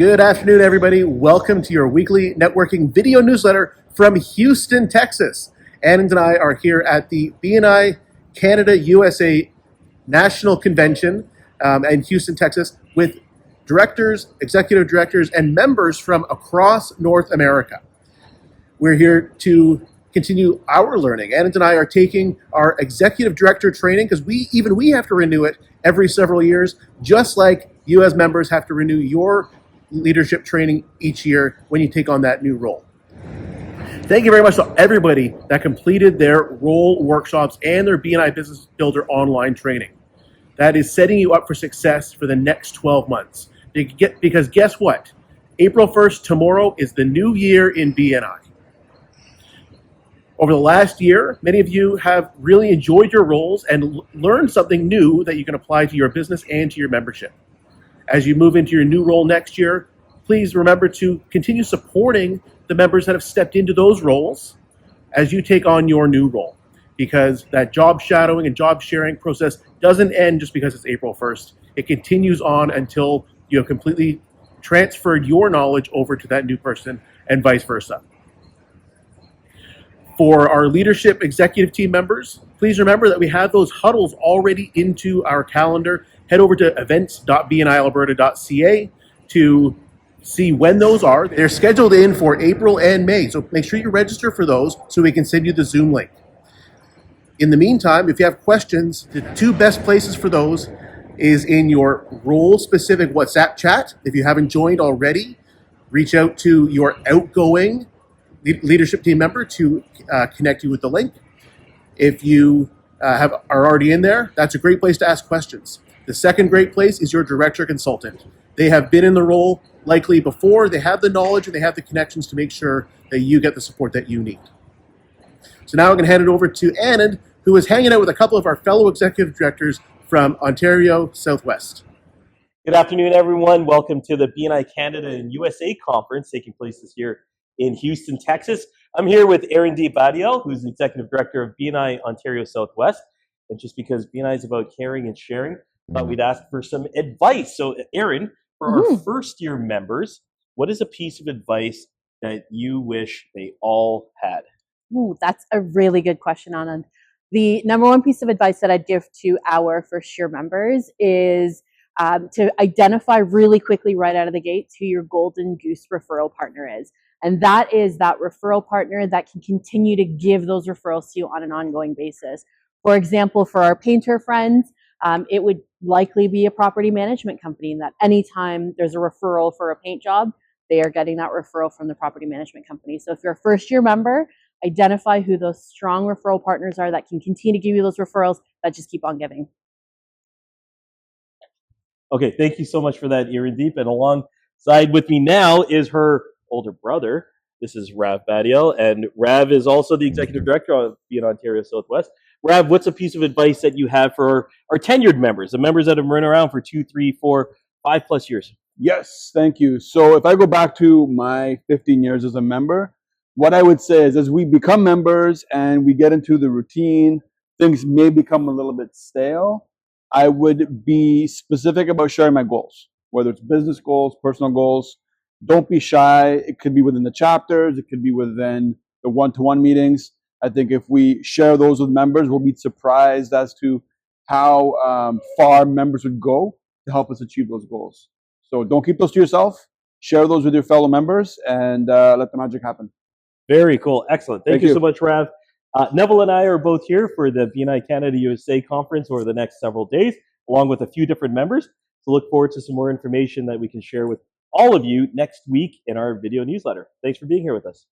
Good afternoon, everybody. Welcome to your weekly networking video newsletter from Houston, Texas. Anand and I are here at the BNI Canada USA National Convention in Houston, Texas, with directors, executive directors, and members from across North America. We're here to continue our learning. Anand and I are taking our executive director training because we have to renew it every several years, just like you as members have to renew your leadership training each year when you take on that new role. Thank you very much to everybody that completed their role workshops and their BNI Business Builder online training. That is setting you up for success for the next 12 months. Because guess what? April 1st, tomorrow, is the new year in BNI. Over the last year, many of you have really enjoyed your roles and learned something new that you can apply to your business and to your membership. As you move into your new role next year, please remember to continue supporting the members that have stepped into those roles as you take on your new role, because that job shadowing and job sharing process doesn't end just because it's April 1st. It continues on until you have completely transferred your knowledge over to that new person and vice versa. For our leadership executive team members, please remember that we have those huddles already into our calendar. Head over to events.bnialberta.ca to see when those are. They're scheduled in for April and May, so make sure you register for those so we can send you the Zoom link. In the meantime, if you have questions, the two best places for those is in your role-specific WhatsApp chat. If you haven't joined already, reach out to your outgoing leadership team member to connect you with the link. If you are already in there, that's a great place to ask questions. The second great place is your director consultant. They have been in the role likely before. They have the knowledge and they have the connections to make sure that you get the support that you need. So now I'm going to hand it over to Anand, who is hanging out with a couple of our fellow executive directors from Ontario Southwest. Good afternoon, everyone. Welcome to the BNI Canada and USA conference taking place this year in Houston, Texas. I'm here with Aaron D. Badiel, who's the executive director of BNI Ontario Southwest. And just because BNI is about caring and sharing, I thought we'd ask for some advice. So, Aaron, for our first-year members, what is a piece of advice that you wish they all had? Ooh, that's a really good question, Anand. The number one piece of advice that I'd give to our first-year members is to identify really quickly right out of the gate who your golden goose referral partner is. And that is that referral partner that can continue to give those referrals to you on an ongoing basis. For example, for our painter friends, it would likely be a property management company that anytime there's a referral for a paint job, they are getting that referral from the property management company. So if you're a first-year member, identify who those strong referral partners are that can continue to give you those referrals that just keep on giving. Okay, thank you so much for that, Irandeep. And alongside with me now is her older brother. This is Rav Badiel, and Rav is also the executive director of BNI Ontario Southwest. Rav, what's a piece of advice that you have for our tenured members, the members that have run around for 2, 3, 4, 5+ years? Yes, thank you. So if I go back to my 15 years as a member, what I would say is as we become members and we get into the routine, things may become a little bit stale. I would be specific about sharing my goals, whether it's business goals, personal goals. Don't be shy. It could be within the chapters. It could be within the one-to-one meetings. I think if we share those with members, we'll be surprised as to how far members would go to help us achieve those goals. So don't keep those to yourself. Share those with your fellow members and let the magic happen. Very cool. Excellent. Thank you so much, Rav. Neville and I are both here for the BNI Canada USA conference over the next several days, along with a few different members. So look forward to some more information that we can share with all of you next week in our video newsletter. Thanks for being here with us.